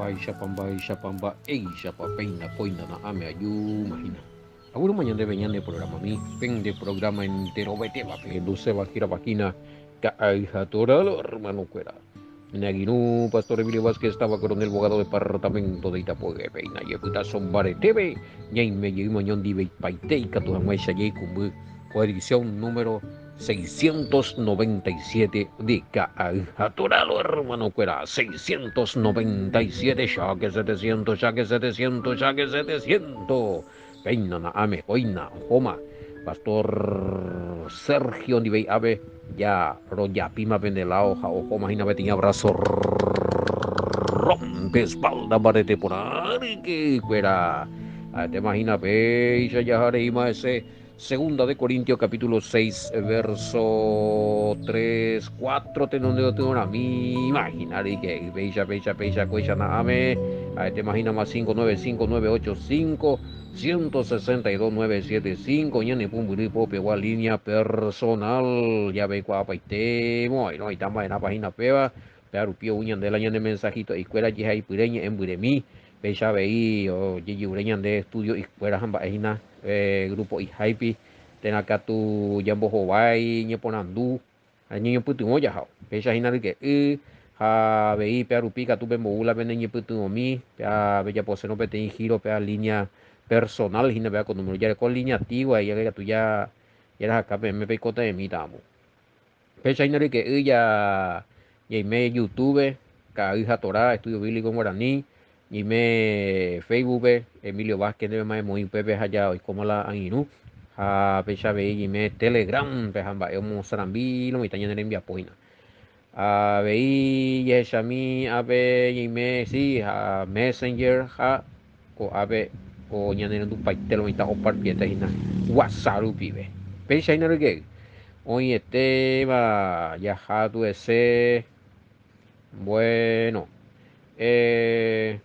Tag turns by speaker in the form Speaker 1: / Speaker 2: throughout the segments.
Speaker 1: Isha pamba, Eisha papeina, coina na ame ayu mahina. Aguro mañana de veñan de programa mi, pen de programa entero vete va pe, luce va gira vaquina, ka aija torado hermano cuera. Menaginu, Pastor Emilio Vázquez estaba coronel abogado departamento de Itapogue, peina, yeputa sombare tebe, ñay me llegué mañón di paite y catujamuesha yay kumbu, edición número 697 de Aturalo, hermano cuera. 697, ya que 700, ya que 700, ya que 700. Peina na ame, oina, joma. Pastor Sergio Nivei Ave, ya roya pima pendelao, ja o joma hina betiña abrazo rompe espalda barete por ahí que cuera. Te imagina, ve, ya ya ese. Segunda de Corintios capítulo 6 verso 3 4 tengo una mi imaginar y que beija, cuecha na ame. Te imagina más 595 985 162 975 ñane pumburi pope igual línea personal ya ve cuapa y temo no hay tama en la página peba pero pio uñan de la ñane mensajito y cuera ya hay pureña en buremi beja veí o yiji ureñan de estudio y cuera hamba ejina grupo y hype tenaka tu jambo howai ñeponandu niño putu ya hao beja hina que ha veí pea rupica tu bembo ula bene ñeputu mi pea bella poseno pete giro pea línea personal hina vea cuando me ya con línea antigua y ya que tú ya eras acá me pe cota de mí tamo pecha hina que ya y me YouTube ka hija Torá estudio bíblico en guaraní y me Facebook Emilio Vázquez de más muy pepe allá hoy como la aninu a pecha ve y me Telegram pe hamba emo sarambi lo mitanya en envia poina a veí y shami a ve y me sí a Messenger ha ko abe o ñanene du paitelo ita o parpieta hina wasaru pibe pecha hina que hoy este va ya tu ese bueno eh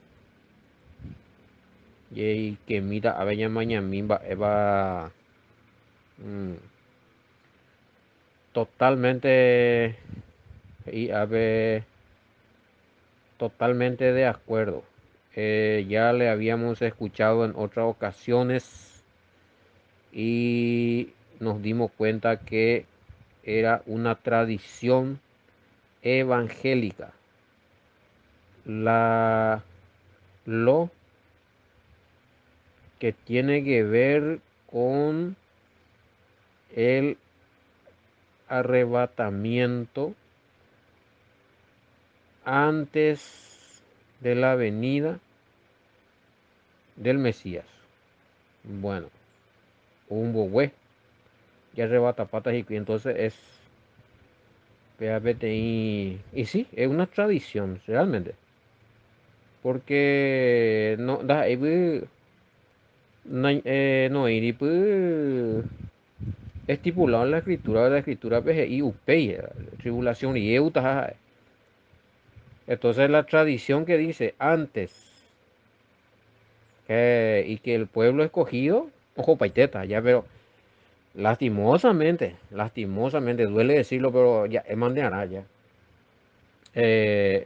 Speaker 1: y que mira a ver mañana mimba eva mm, totalmente y a ver totalmente de acuerdo. Ya le habíamos escuchado en otras ocasiones y nos dimos cuenta que era una tradición evangélica. Lo que tiene que ver con el arrebatamiento antes de la venida del Mesías. Bueno, un bobue ya arrebata patas y entonces es y sí, es una tradición realmente. Porque no da no estipulado en la escritura PGI UPEI, tribulación y euta. Entonces la tradición que dice antes y que el pueblo escogido, ojo paiteta, ya, pero lastimosamente, duele decirlo, pero ya es manera ya.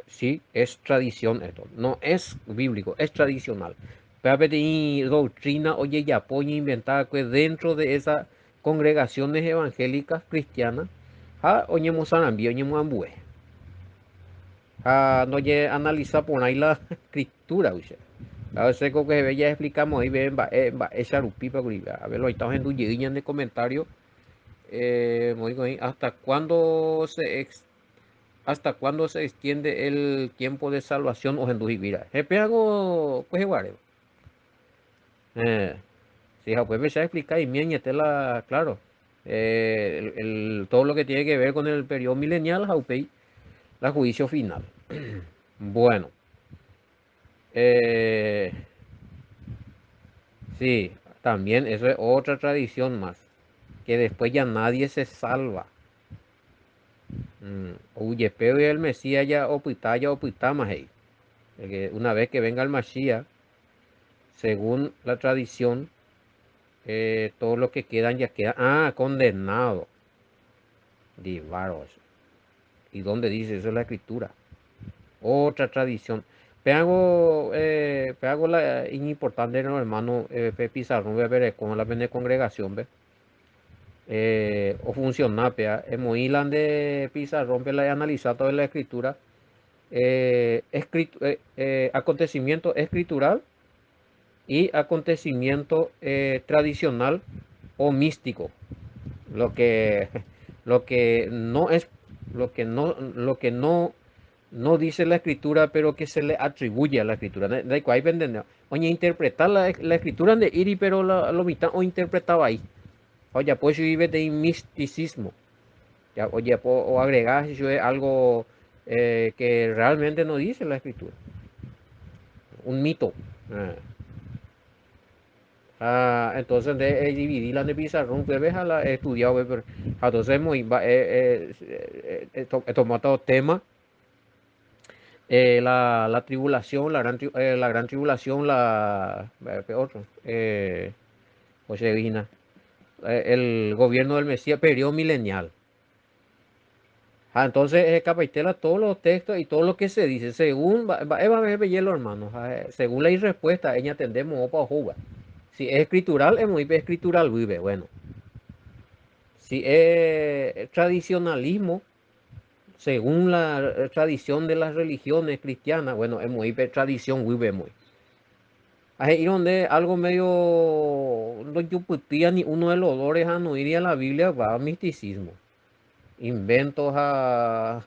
Speaker 1: Sí, es tradición esto, no es bíblico, es tradicional. Pero y doctrina, oye, ya apoya inventada que dentro de esas congregaciones evangélicas cristianas, oye, mozambique, oye, muambue, no ye analiza por ahí la escritura, oye. A veces como que ya explicamos ahí, ven, esa rupipa, a ver, lo estamos en tu en de comentario, hasta cuándo se extiende el tiempo de salvación o en tu vida. Jefe hago, pues igual. Si pues me se explicar y la, claro, todo lo que tiene que ver con el periodo milenial, jaupei, la juicio final. Bueno, eh, sí, también eso es otra tradición más, que después ya nadie se salva. Oye, pero el Mesías ya opita más ahí. Porque una vez que venga el Mashiach, según la tradición, todos los que quedan ya quedan, condenados. Divaros. ¿Y dónde dice eso en la escritura? Otra tradición. Peago la importante no hermano pe pizarrón ve ver con la pende congregación ve o funciona pea hemos ilan de pizarrón pe la analizar toda la escritura acontecimiento escritural y acontecimiento tradicional o místico. Lo que, lo que no es, lo que no dice la escritura, pero que se le atribuye a la escritura. De ahí venden, oye, interpretar la escritura de Iri, pero lo mitad o interpretaba ahí. Oye, pues yo vive de misticismo. Ya, oye, o agregar si es algo que realmente no dice la escritura. Un mito. Ah. Entonces de dividir la de pizarrón, pues ves a la he estudiado, pues, pero entonces muy he tomado tema, la tribulación, la gran tribulación, ¿qué otro? José el gobierno del Mesías, periodo milenial. Entonces, capitela todos los textos y todo lo que se dice, según, va a ver, hielo, hermanos, según la respuesta, ella entendemos para jugar. Si es escritural, es muy escritural, vive, bueno. Si es tradicionalismo, según la tradición de las religiones cristianas, bueno, es muy tradición, vive muy. Ahí donde algo medio, no yo ni uno de los dolores a no ir a la Biblia va a misticismo. Inventos a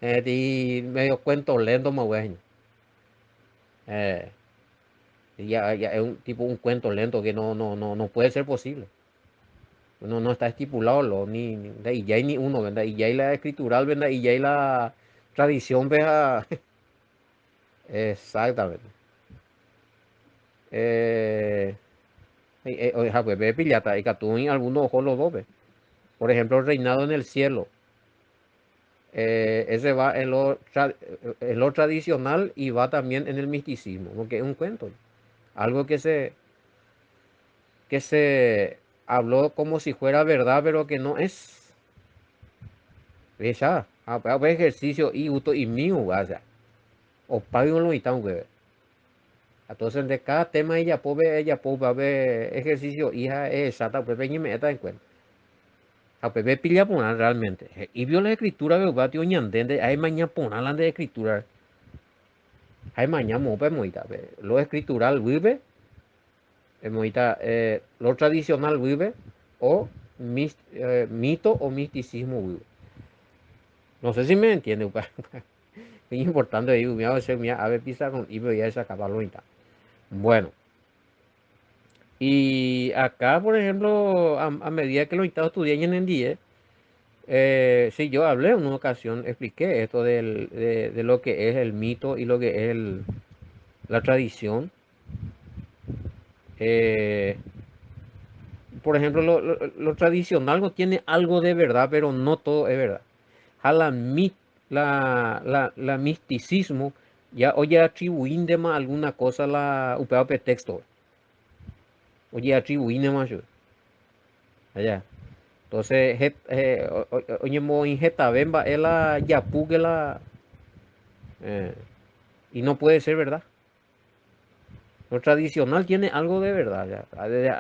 Speaker 1: y medio cuentos lentos, más bueno. Eh, ya es un tipo un cuento lento que no puede ser posible. No está estipulado, y ya hay ni uno, ¿verdad? Y ya hay la escritural, ¿verdad? Y ya hay la tradición, ¿verdad? Exactamente. Eh, oja, pues ve pillata, y que tú en algunos ojos los dos, ¿ves? Por ejemplo, el reinado en el cielo. Ese va en lo tradicional y va también en el misticismo, porque es un cuento. Algo que se habló como si fuera verdad, pero que no es. ¿Ves? Ya, ejercicio y uto y mío, o sea, o pago lo y tan, güey. Entonces, de cada tema ella puede ver ejercicio, hija, es exacta, pues ven y me está en cuenta. A pepe pilla poner realmente. Y vio la escritura, veo, va tío ñandende, hay mañana poner la de escritura. Hay mañana mope moita, lo escritural vive, moita, lo tradicional vive, o mito o misticismo vive. No sé si me entiende, upa. Es importante ahí, a ver, pisa con y voy a sacarlo y tal. Bueno. Y acá, por ejemplo, a medida que los estados estudian en día, sí, yo hablé en una ocasión, expliqué esto de lo que es el mito y lo que es la tradición. Eh, por ejemplo, lo tradicional no tiene algo de verdad, pero no todo es verdad. A la misticismo, ya oye atribuir más alguna cosa a la UPAP texto, oye atribuir más yo, allá. Entonces, oye, mo injeta bemba, es la yapu que eh, y no puede ser verdad. Lo tradicional tiene algo de verdad, ya.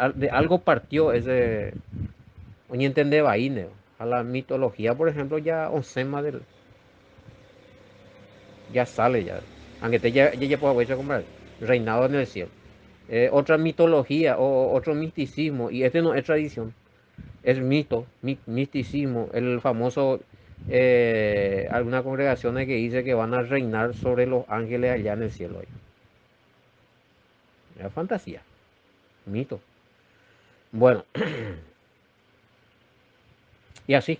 Speaker 1: De algo partió ese, oye, entender vaine. A la mitología, por ejemplo, ya Osema ya sale ya. Aunque te ya pueda comprar. Reinado en el cielo. Otra mitología o otro misticismo, y este no es tradición. Es mito, misticismo, el famoso, algunas congregaciones que dice que van a reinar sobre los ángeles allá en el cielo. Es fantasía, mito. Bueno, y así.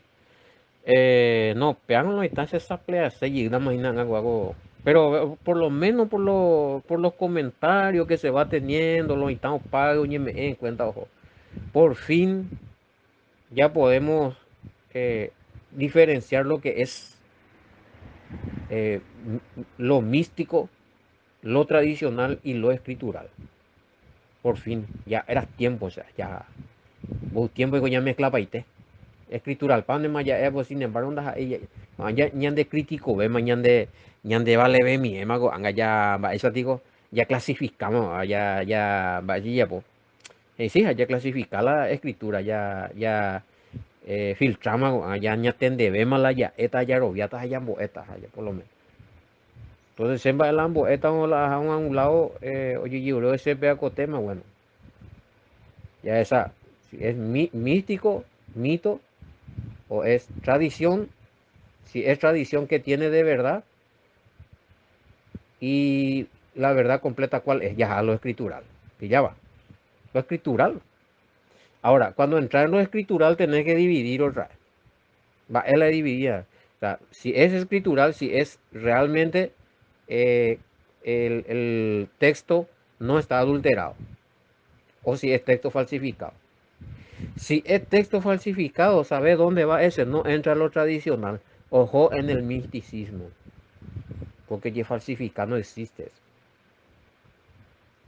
Speaker 1: No, pegan las instancias esa plea y una máquina algo. Pero por lo menos por los comentarios que se va teniendo, los estamos pagos, y me en cuenta, ojo. Por fin ya podemos diferenciar lo que es lo místico, lo tradicional y lo escritural. Por fin, ya era tiempo, o sea, ya hubo tiempo que ya mezclaba y te. escritural pan de maya pues sin embargo ella ya ñande crítico ve mañana ñande vale ve mi emago anga ya va eso digo ya clasificamos ya va allí ya pues sí ya clasifica la escritura ya filtramos ya ñatende ve mala ya eta ya robiata ya boeta ya por lo menos entonces siempre el ambo eta a un lado oye yo lo ese vea tema bueno ya esa si es místico mito o es tradición, si es tradición que tiene de verdad y la verdad completa cuál es, ya lo escritural, que ya va, lo escritural. Ahora, cuando entras en lo escritural tenés que dividir otra vez, va, es la dividida. O sea, si es escritural, si es realmente eh, el texto no está adulterado o si es texto falsificado. Si es texto falsificado, ¿sabe dónde va ese? No entra lo tradicional. Ojo en el misticismo. Porque ya falsificar no existe.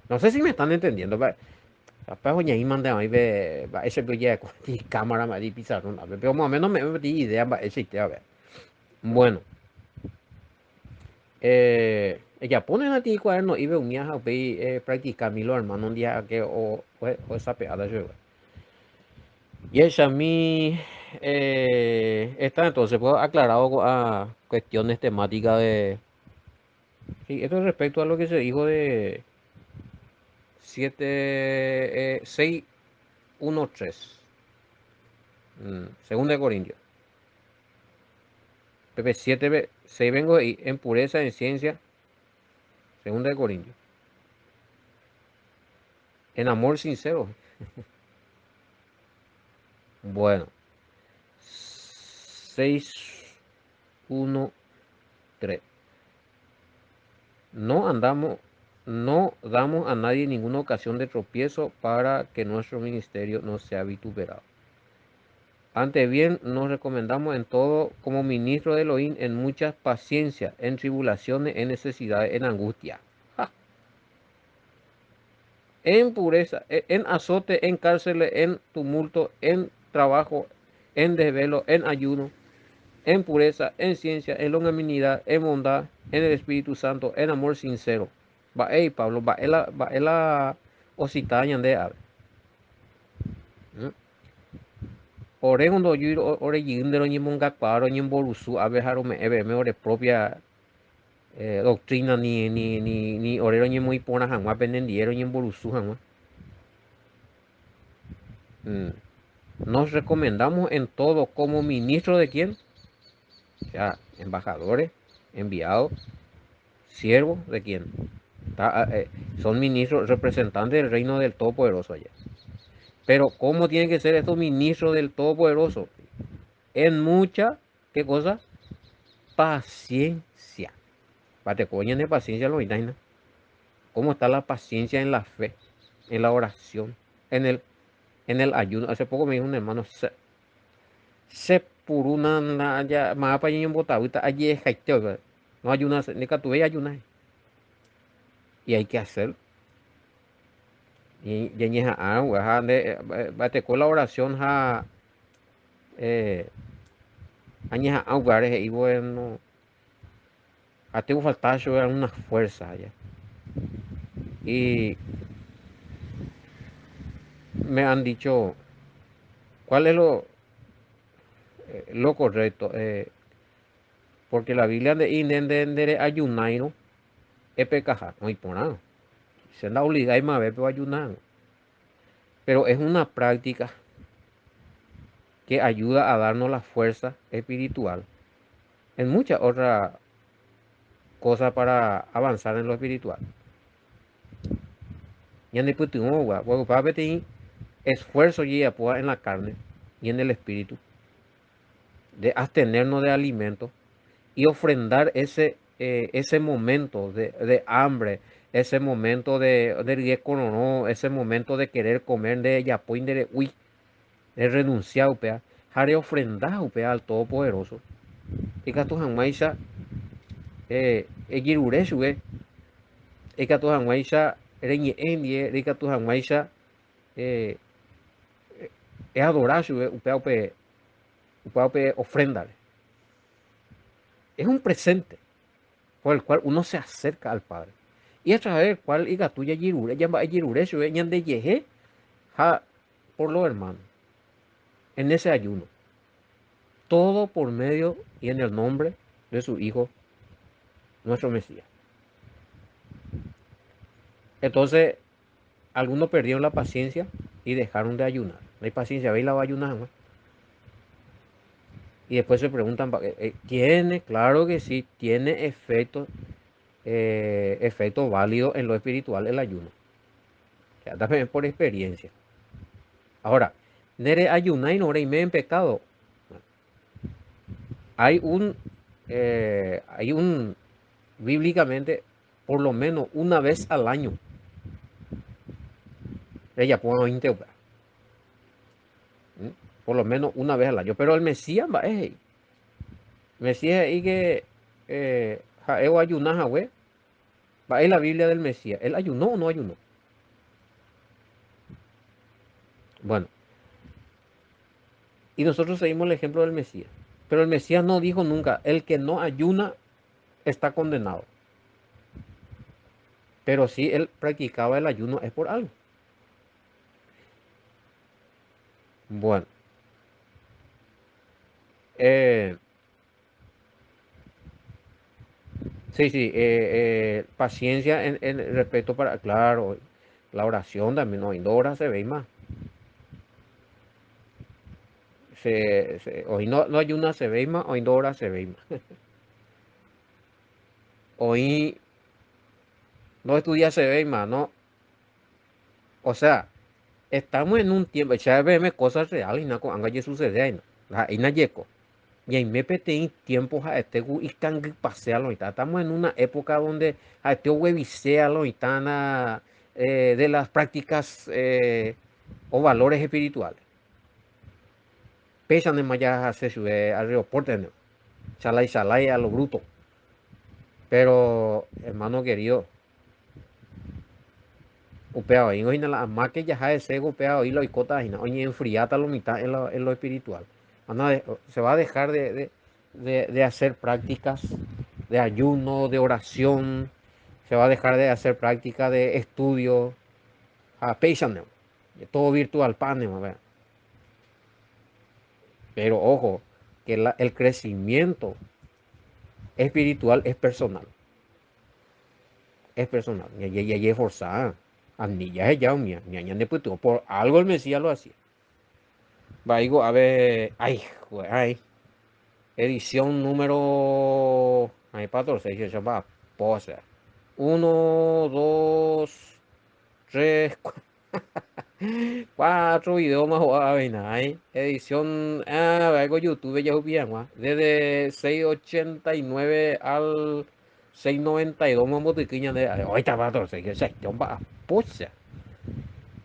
Speaker 1: No sé si me están entendiendo. Capaz oye ahí manda ahí ve ese ya con cámara me di pizarrón. Pero más o menos me di idea ese a ver. Bueno, ella pone a ti cuaderno y ve un día practicar mi lo hermano un día que o esa peada yo. Y ella a mí está entonces puedo aclarado a cuestiones temáticas de sí, esto respecto a lo que se dijo de 6:1:3 segunda de Corintios. Pepe 7, 6 vengo en pureza, en ciencia, segunda de Corintios. En amor sincero. Bueno, 6:1:3. No andamos, no damos a nadie ninguna ocasión de tropiezo para que nuestro ministerio no sea vituperado. Antes bien, nos recomendamos en todo como ministro de Elohim en muchas paciencias, en tribulaciones, en necesidades, en angustia, en pureza, en azote, en cárceles, en tumulto, en trabajo, en desvelo, en ayuno, en pureza, en ciencia, en longanimidad, en bondad, en el Espíritu Santo, en amor sincero. Va, hey Pablo, va, la ositaña de ave. Ore cuando yo ore yindero ni monga paro ni borusu ave haro me ore propia doctrina ni orero ni muy pona jamás pendiero ni borusu jamás. Nos recomendamos en todo como ministro de quién, o sea, embajadores, enviados, siervos de quién. Son ministros, representantes del reino del Todopoderoso allá. Pero ¿cómo tienen que ser estos ministros del Todopoderoso? En mucha, ¿qué cosa? Paciencia. Pate coña de paciencia lo inaina. ¿Cómo está la paciencia en la fe, en la oración, en el, en el ayuno? Hace poco me dijo un hermano, se puruna ya más para allá en botavita allí es haiteo, no ayuna, ni que tuve ayunar. Y hay que hacer. Y ya ni agua, bate con la oración ja añeja agua y bueno, a tengo falta una fuerza allá. Y me han dicho, ¿cuál es lo correcto? Porque la Biblia de indendere ayunairo es pecaja, no hay por nada. Se da obligada y más pero ayunar. Pero es una práctica que ayuda a darnos la fuerza espiritual en muchas otras cosas para avanzar en lo espiritual. Y en el esfuerzo y apoya en la carne y en el espíritu de abstenernos de alimentos y ofrendar ese momento de hambre, ese momento de no, ese momento de querer comer de yapoin de uy, de renunciar upea, jare ofrendar upea al Todopoderoso. Y que tu hanguaisha, egirure shue, y que tu hanguaisha, reñe endie, y que tu hanguaisha, es adorar shue upea upe, puede ofrendar. Es un presente por el cual uno se acerca al Padre. Y a través del cual iga tuya yirure, llama yirure, sube ñande yeje, ja, por los hermanos, en ese ayuno. Todo por medio y en el nombre de su Hijo, nuestro Mesías. Entonces, algunos perdieron la paciencia y dejaron de ayunar. No hay paciencia, veis la va a ayunar, ¿no? Y después se preguntan, ¿tiene? Claro que sí, tiene efecto válido en lo espiritual el ayuno. O sea, también por experiencia. Ahora, nere ayunar y no me en pecado. Hay un, bíblicamente, por lo menos una vez al año. Ella puede interpretar. Por lo menos una vez al año. Pero el Mesías va, Mesías y que jaeo ayunar, güey. Va en la Biblia del Mesías. ¿Él ayunó o no ayunó? Bueno, y nosotros seguimos el ejemplo del Mesías. Pero el Mesías no dijo nunca, el que no ayuna está condenado. Pero si él practicaba el ayuno es por algo. Bueno, eh, sí, sí, paciencia en respeto para, claro, la oración también, no, en horas se ve más. Hoy no ayuna se ve más, hoy en horas se ve más. Hoy no estudia se ve más, ¿no? O sea, estamos en un tiempo, ya vemos cosas reales y no anga ya sucede ahí, ¿no? Ahí no llego. Y ahí me pete tiempos a este y can pasea lo estamos en una época donde a este huevisea lo de las prácticas o valores espirituales. Pesan en maya hace su aeropuerto, ¿no? Chalai a lo bruto. Pero, hermano querido, upeado, y hoy la más que ya ese upeado y lo icota y hoy enfriata lo mitad en lo espiritual. Se va a dejar de hacer prácticas de ayuno, de oración, se va a dejar de hacer práctica de estudio, a todo virtual panel, pero ojo, que el crecimiento espiritual es personal, y es forzada, ni ya es ya, por algo el Mesías lo hacía. Va, digo, a ver, ay, edición número, ay, 14, se llama Poser. Uno, dos, tres, cuatro videos más jugados, ay, edición, algo YouTube ya bien, desde 689 al 692 más botiquiña de, ahorita 14, que se va, pocha.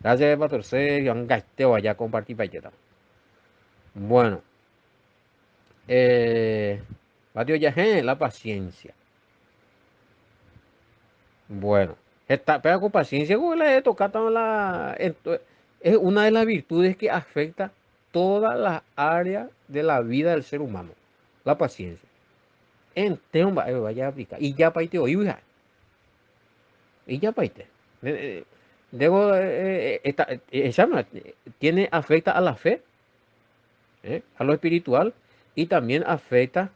Speaker 1: Gracias, 14, yo gasteo allá compartir payeta. Bueno. Patio Yajé, la paciencia. Bueno, pero con paciencia, como la de tocar es una de las virtudes que afecta todas las áreas de la vida del ser humano. La paciencia. En vaya a aplicar. Y ya paite hoy, y ya paite. Debo, tiene, afecta a la fe, a lo espiritual, y también afecta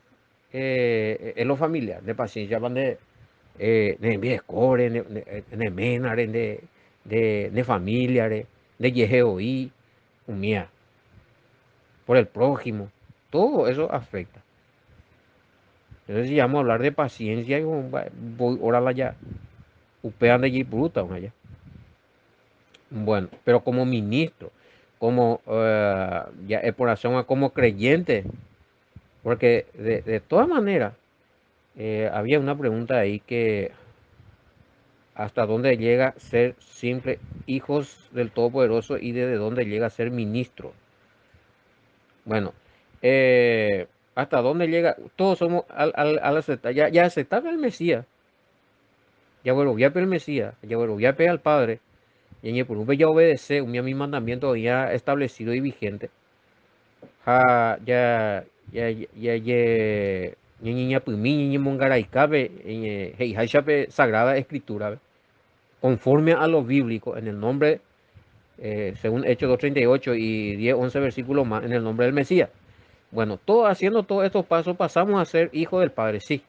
Speaker 1: en lo familiar. De paciencia, van de viescore, de menare, de familiares, de yejeoí, mía, por el prójimo. Todo eso afecta. Entonces, si vamos a hablar de paciencia, voy ahora ya, upean de bruta allá. Bueno, pero como ministro, como ya por acción como creyente, porque de todas maneras, había una pregunta ahí que hasta dónde llega ser simple hijos del Todopoderoso y desde dónde llega a ser ministro. Bueno, hasta dónde llega, todos somos al aceptar, ya aceptar el Mesías, ya bueno, ya el Mesías, ya bueno, ya al Padre, y por un ya obedece un mi mandamiento ya establecido y vigente. Ja, ña pumi ñi mongaraicabe, heijachape Sagrada Escritura, ¿ve? Conforme a lo bíblico, en el nombre, según Hechos 2:38 y 10:11 versículos más, en el nombre del Mesías. Bueno, todo, haciendo todos estos pasos pasamos a ser hijos del Padre, sí,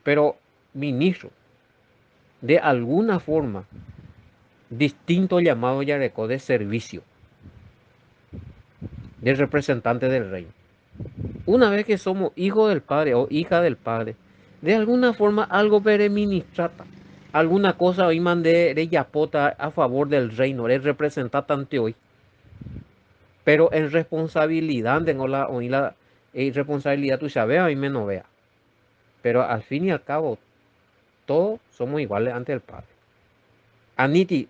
Speaker 1: pero ministro, de alguna forma, distinto llamado Yareco de servicio, de representante del reino. Una vez que somos hijos del Padre o hija del Padre, de alguna forma algo pereministrata, alguna cosa hoy mandé de yapota a favor del reino, de representante ante hoy, pero en responsabilidad tengo la responsabilidad tú sabes, a mí me no vea, pero al fin y al cabo, todos somos iguales ante el Padre. Aniti,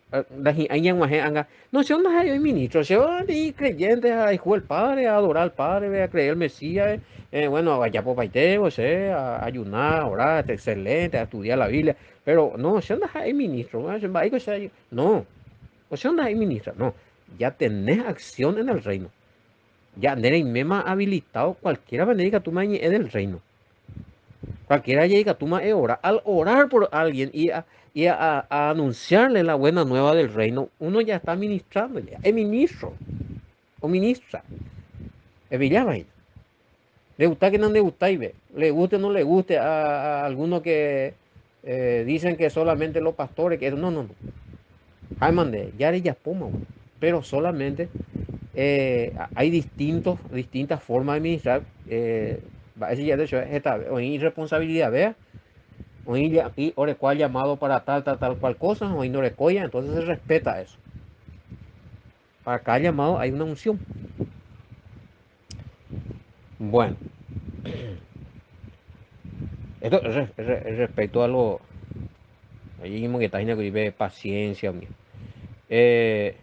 Speaker 1: hay anga, no sé dónde hay ministro, se van y creyentes a hijo del Padre, a adorar al Padre, a creer el Mesías, bueno, allá por paite, o sea, a ayunar, a orar, a excelente, a estudiar la Biblia, pero no, se dónde hay ministro, no, o sea, dónde hay ministro, no, ya tenés acción en el reino, ya tenés mema habilitado cualquiera manera que tú me es del reino. Cualquiera llega, tú más orar. Al orar por alguien y a anunciarle la buena nueva del reino, uno ya está ministrando, ya. Es ministro o ministra. Es Villavaina. Le gusta que no le gusta y ve. Le guste o no le guste a algunos que dicen que solamente los pastores, que no, no, no. Jaiman de Yari Yapoma, pero solamente hay distintas formas de administrar. Va a decir ya de hecho, esta irresponsabilidad, vea. Y ore cual llamado para tal cual cosa, o no recoya, entonces se respeta eso. Para cada llamado hay una unción. Bueno, esto respecto a lo, ahí mismo que está en que paciencia, eh,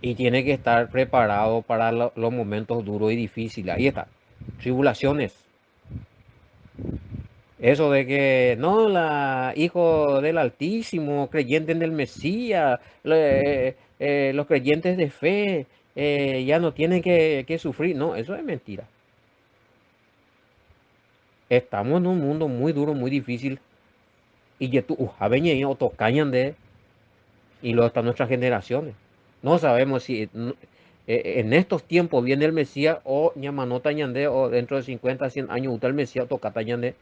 Speaker 1: y tiene que estar preparado para los momentos duros y difíciles. Ahí está, tribulaciones. Eso de que no, la hijo del Altísimo, creyente en el Mesías, los creyentes de fe ya no tienen que sufrir. No, eso es mentira. Estamos en un mundo muy duro, muy difícil. Y ya tú, o tocañan de, y luego están nuestras generaciones. No sabemos si en estos tiempos viene el Mesías o Ñamanota Ñandé o dentro de 50, 100 años el Mesías toca Ñandé.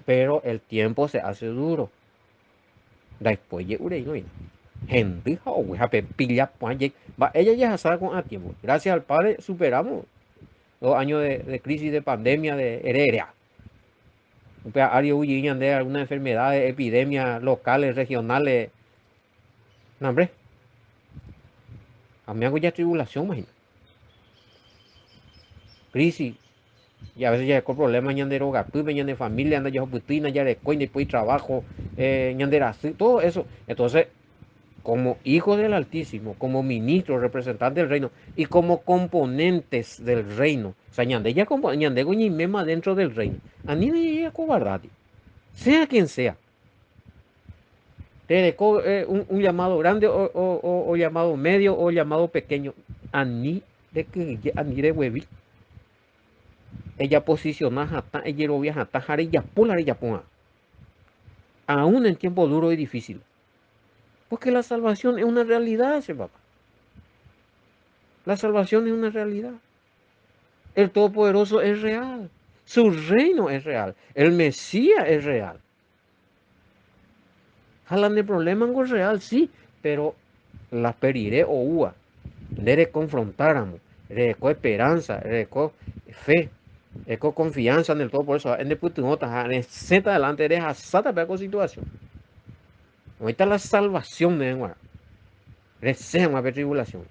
Speaker 1: Pero el tiempo se hace duro. Después de Urey, no gente, pilla, ella ya sabe con a tiempo. Gracias al Padre superamos 2 años de crisis, de pandemia, de heredia. Ario huyiñan de algunas enfermedades, epidemias locales, regionales. No, hombre, a mí hago ya tribulación, imagínate. Crisis. Y a veces ya con problemas, ñan de droga, ñan de familia, anda ya putina, ya de coin, después trabajo, ñan de todo eso. Entonces, como hijos del Altísimo, como ministros, representantes del reino y como componentes del reino. O sea, ñande ya como ñande mema dentro del reino. A mí me llega cobardati, sea quien sea. Un llamado grande o llamado medio o llamado pequeño. A mí de hueví. Ella posiciona hasta ella lo viaja hasta jare ya pula ya ponga. Aún en tiempos duros y difíciles. Porque la salvación es una realidad, ese papá. La salvación es una realidad. El Todopoderoso es real. Su reino es real. El Mesías es real. Jalan de problema es real, sí, pero la periré o ua. Debe confrontáramos. Con esperanza, con fe, con confianza en el Todopoderoso. En el putunota, en Z adelante, deja sata para situación. Ahorita la salvación de Enguara. Desea una tribulación.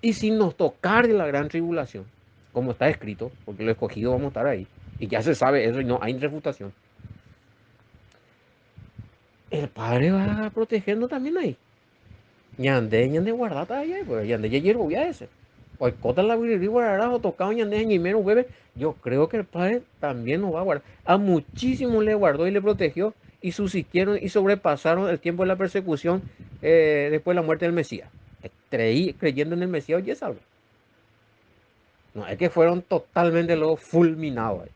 Speaker 1: Y si nos tocar de la gran tribulación, como está escrito, porque lo escogido vamos a estar ahí, y ya se sabe eso y no hay refutación, el Padre va protegiendo también ahí. Ñande guardata ahí, pues ñande ya hierro voy a ese. Pues cota la viril guardarajo tocado ñande ñimero hueve. Yo creo que el Padre también nos va a guardar. A muchísimos le guardó y le protegió y subsistieron y sobrepasaron el tiempo de la persecución después de la muerte del Mesías. creyendo en el Mesías, oye, salvo. No, es que fueron totalmente los fulminados.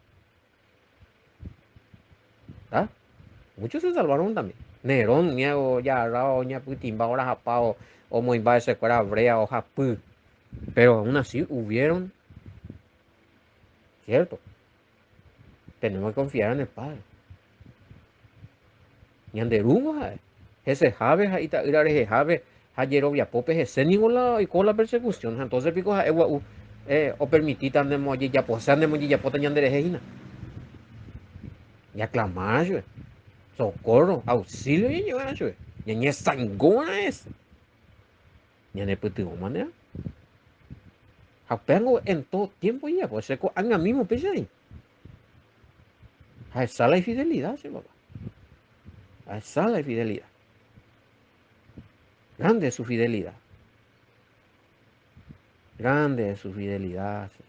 Speaker 1: ¿Ah? Muchos se salvaron también. Nerón, niego, ya, rao, ña, putimba, ahora japao, o moimba, se fuera brea, o japú. Pero aún así hubieron, ¿cierto? Tenemos que confiar en el Padre. Ñanderungo, ese jave, ahí está, ese jave, ayerovia, pope, ese ninguna, y con la persecución. Entonces, pico, o permití tan de moji, ya, pues, sean de moji, ya, pues, ñanderejejina. Ya clamar, socorro, auxilio, y yo, ña, sangona es. Ñane, pues, tu manera. Apengo en todo tiempo ya, pues seco anga mismo pese ahí. A esa la infidelidad, sí, papá. A esa la infidelidad. Grande es su fidelidad. Grande es su fidelidad. Sí.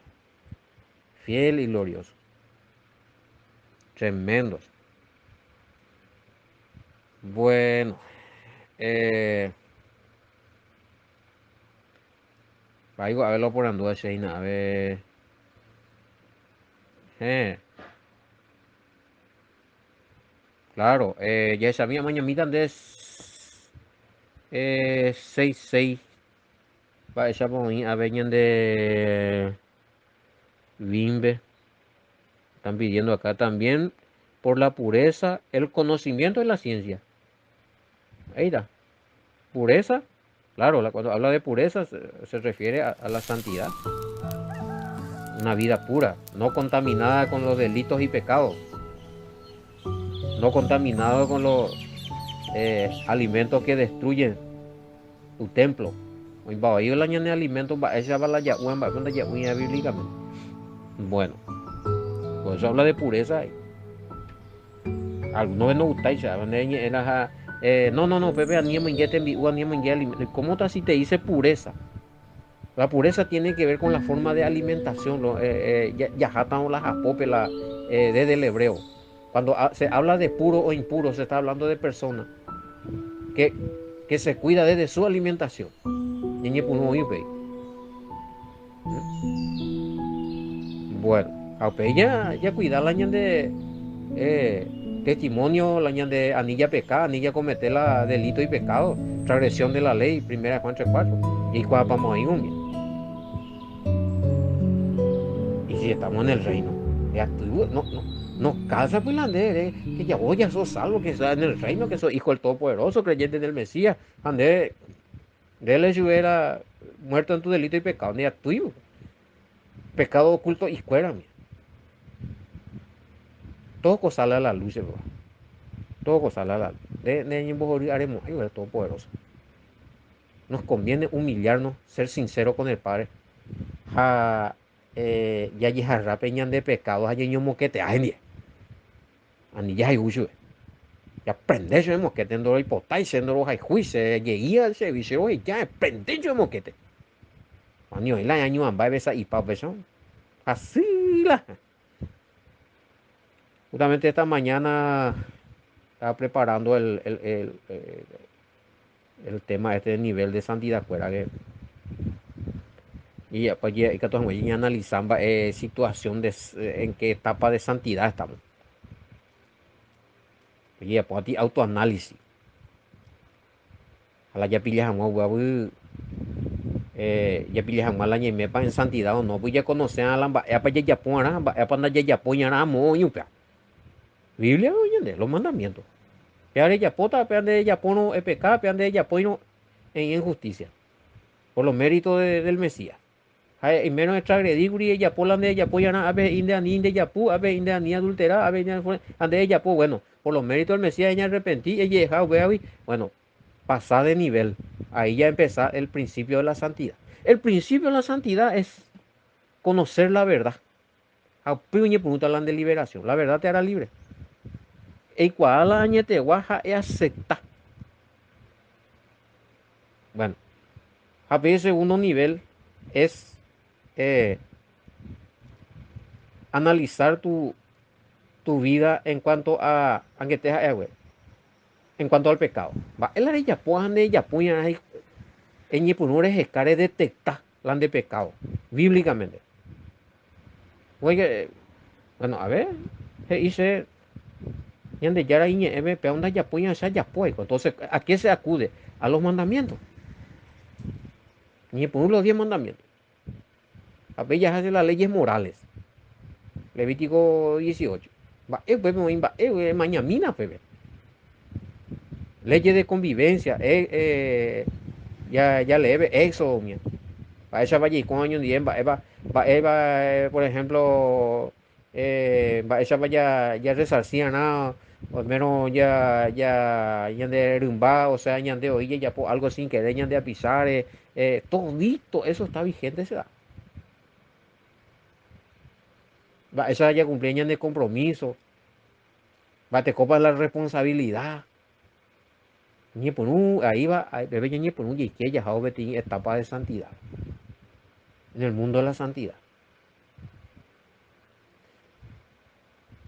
Speaker 1: Fiel y glorioso. Tremendos. Bueno, eh, algo, a verlo por anduva, Sheina, a ver. Eh, claro, ya sabía mañana de 6 va esa por mí, a ver, de Bimbe. Están pidiendo acá también por la pureza, el conocimiento de la ciencia. Ahí está. Pureza, claro, cuando habla de pureza se refiere a la santidad. Una vida pura, no contaminada con los delitos y pecados, no contaminado con los alimentos que destruyen tu templo. El año de alimentos, esa va la ya bíblicamente. Bueno, por eso habla de pureza. Algunos no gustáis, no, Pepe, ¿cómo está si te dice pureza? La pureza tiene que ver con la forma de alimentación, yajatan o la japope, desde el hebreo. Cuando se habla de puro o impuro, se está hablando de personas que, que se cuida desde su alimentación. Bueno, ya cuida la de testimonio, la de anilla pecada, anilla cometer la delito y pecado, transgresión de la ley, primera Juan 3:4. Y cuando vamos ahí, y si estamos en el reino, ya tú, no calza pues la que ya voy, ya sos salvo, que estás en el reino, que sos hijo del Todopoderoso, creyente del Mesías, ande, de él si hubiera muerto en tu delito y pecado, ya tuyo, pecado oculto y fuera, todo cosa sale a la luz, bro. Todo cosa sale a la luz. De haremos algo del Todopoderoso. Nos conviene humillarnos, ser sinceros con el Padre. Ya yejarra peñan de pecados, hay ño moquete, ay, anilla hay uso. Ya aprende yo de moquete en doro hipotai, siendo los hay juicio, lleguía al servicio, oye, ya aprende yo de moquete. Año, y la año amba besa y pa beso. Así la. Justamente esta mañana estaba preparando el tema este del nivel de santidad, fuera que y ya pues ya que todos ya analizando situación en qué etapa de santidad estamos. Y ya pues a ti autoanálisis. A la ya pillas a ya pillas a la ñeme pa en santidad o no, pues ya conocen a la pa ya pon pa ya poñara moño pa. Biblia oye los mandamientos. Peare ya pota, peande ya pono pecado, peande ya pono en injusticia. Por los méritos del Mesías. Y menos extragredir ella polan de ella apoyan a ver india ni de yapu a ver india ni adultera a ver ande ella pues bueno por los méritos del Mesías ella arrepentí ella dejado bueno pasar de nivel ahí ya empezar el principio de la santidad. El principio de la santidad es conocer la verdad. A puñe pregunta de liberación, la verdad te hará libre. El cual la añete guaja es aceptar. Bueno, a ver segundo nivel es eh, analizar tu vida en cuanto aunque te en cuanto al pecado. Va, el arilla puan de ella puña En Yepunures es care detectar la de pecado, bíblicamente. Oye, bueno, a ver, se dice, yande yara iñe eme pe onda ya puya ya ya pueco. Entonces, ¿a qué se acude? A los mandamientos. Ni por los 10 mandamientos. A bellas hace las leyes morales. Levítico 18. Va, mañamina, pepe. Leyes de convivencia, ya leve, éxodo, mía. Para esa vaya y con años 10, por ejemplo, va esa vaya ya resarcía nada, o menos ya de rumba, o sea, ya de oye, ya por algo sin querer, ya de apisar, todito eso está vigente, se da. Va esa ya cumplía de compromiso, va te copa la responsabilidad. Ni por un, ahí va, bebé ni por un y que ya etapa de santidad, en el mundo de la santidad.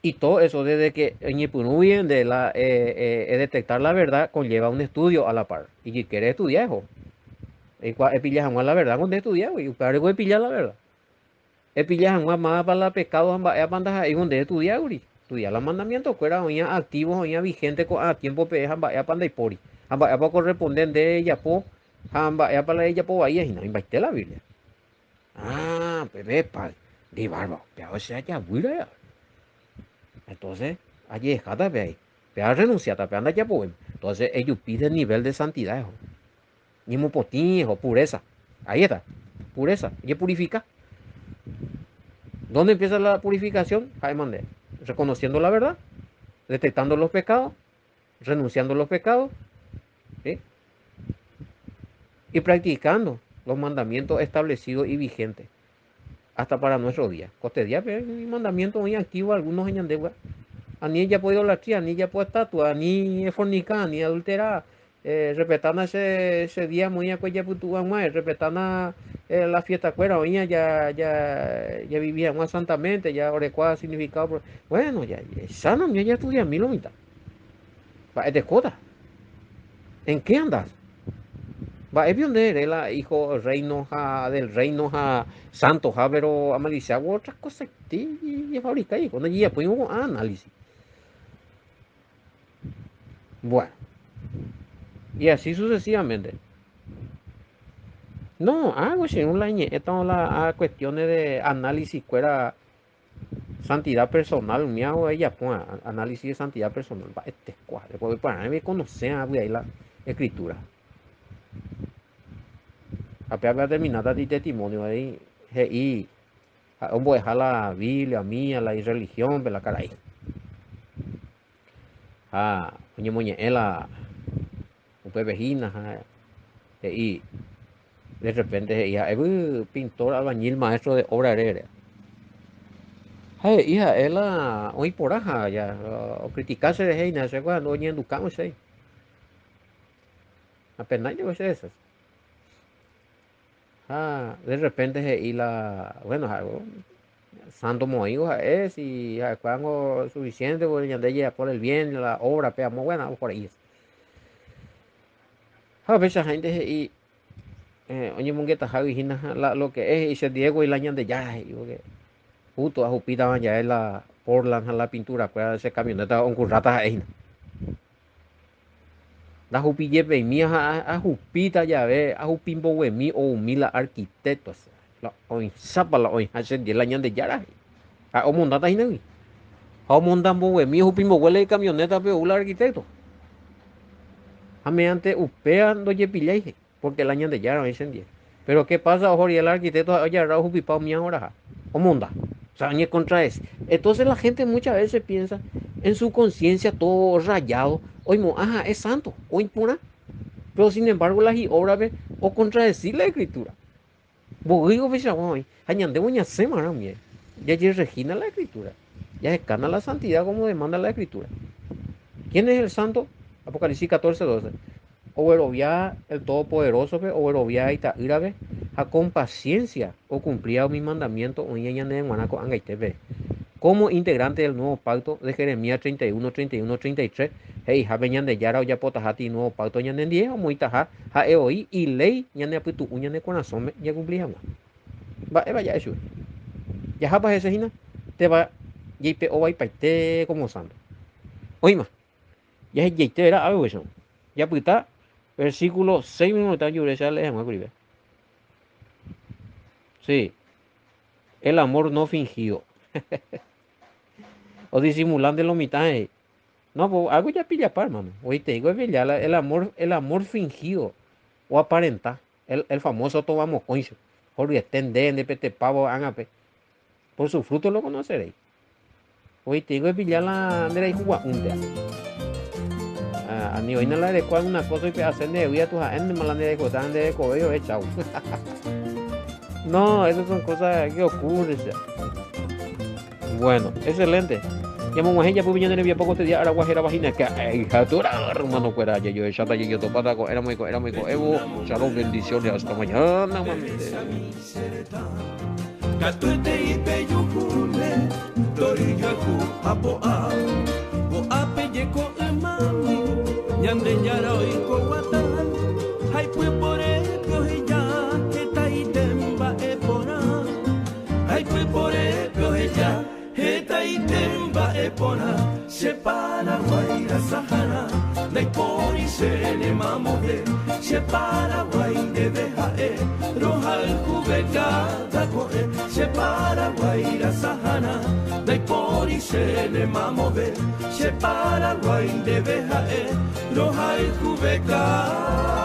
Speaker 1: Y todo eso desde que en de detectar la verdad conlleva un estudio a la par. Y si quieres estudiar, hijo, pillas la verdad cuando estudiar, y para que pillar la verdad. Pillas más para la pecado, bandas ahí donde estudiar, güey. Estudiar los mandamientos, que eran activos, hoy vigentes a tiempo, ya panda y pori. Ya para corresponder de ella, ya para ella, ahí, y no invité la Biblia. Ah, bebé, de barba, pero sea ya, güey, entonces, allí es cada vez. Pero renunciar, anda ya pues. Entonces, ellos piden nivel de santidad, hijo. Ni mopotín, hijo, pureza. Ahí está, pureza. Y purifica. ¿Dónde empieza la purificación? Jaime, reconociendo la verdad, detectando los pecados, renunciando a los pecados, ¿sí? Y practicando los mandamientos establecidos y vigentes hasta para nuestro día. Cotidiano, mandamientos muy activos, algunos en Yandegua. Ani ella puede idolatría, ni ella puede estatua, ni fornicar, ni adulterar. Respetando ese día muy pues ya putuan más, respetando la fiesta cuera, oía ya vivía más santamente, ya orecuá significado. Bueno, ya sana, ya estudia mil o mitad. Va, es de coda. ¿En qué andas? Va, es donde era hijo reino del reino santo, pero amalicia otras cosas, y fabrica y cuando ya pues un análisis. Bueno, y así sucesivamente. No, algo así, un lañe, estamos las cuestiones de análisis, cuera santidad personal, mi hago ella, pues, análisis de santidad personal, va, este cuadro, porque para mí conocer ahí la escritura. Apenas terminada de testimonio ahí, y vamos a dejar la Biblia mía, la religión, la cara ahí. Oye, moñe, la, un pebejina, y de repente, ya, pintor, albañil, maestro de obra heredera. Hey, hija, ela hoy por aja ya, o criticarse de heina, se cuando oye educamos ahí. Apenas yo sé eso. De repente y la, bueno, santo moigo es y cuando suficiente por de ella por el bien, la obra, pea muy buena por ahí. A veces gente y oye mongueta javi lo que es y se Diego y la ñande ya, y que justo a Jupita ya es la Portland la pintura, pues ese camioneta con currata ahí. Da jupille pe mi a jupita ya ve a jupimbo we mi o mila arquitectos la oi sapa la oi hace de la ñande yara a o mondata hinawi a o mondambo we mi jupimbo huele camioneta pe ula arquitecto a mediante upea no ye pillai porque la ñande yara oi sendie pero qué pasa ojo y el arquitecto ya ra jupipao mi ahora o monda o sea ni contra es entonces la gente muchas veces piensa en su conciencia todo rayado hoy mo ajá es santo o impura. Pero sin embargo, las obras o contradecir la escritura. Vos digo, pues, añade una semana, ya regina la escritura. Ya escana la santidad como demanda la escritura. ¿Quién es el santo? Apocalipsis 14:12. Overovia el Todopoderoso, Overovia y Taírabe, a con paciencia o cumplía mi mandamiento, o en Guanaco, Angaitepe. Como integrante del nuevo pacto de Jeremías 31, 31, 33, Hey, habe ñande yara oyapota hati nuevo pacto ñande ndie, omoitaha, ha'eoi, y ley ñande apytu'u ñande corazón ya cumplí hag̃ua. Mba'e vaja chupe. Jahápa hese hína, téva jaipe'óva ipaite como santo. Oĩma, jahejeitevera aveguecho. Japyta versículo 6 minutos jure che leemos kurive. Sí, el amor no fingido. O disimulando lo mitad. No, pues algo ya pilla par, hermano. Hoy te digo, es ya el amor fingido o aparenta. El famoso tomamos concho. Jorge estén de pete pavo, ágape. Por su fruto lo conoceréis. Hoy te digo, es ya la de la hijuga untea. A ni hoy no la de cual una cosa y que hacen de huida tus años, más la de cotan de cobello, chao. No, esas son cosas que ocurren. Bueno, excelente. Llamo a ella, pues viene de poco te día, ahora guajera vagina, que hija tu hermano, fuera, yo he chata, yo topata, era muy evo, shalom, bendiciones, hasta mañana, mami.
Speaker 2: Katuete ipe yukule, tori yaku apoa, o ape yeko emami, nyande nyara oiko wata, hai pue pore koheya, eta itemba epona, hai pue pore koheya, eta itemba epona, separa guaira sahara, naipori sene mamode, separa guainde behae, rohal kubekada koe, separa guaira sahana, naipori sene mamode, separa guainde behae, rohal kubekada.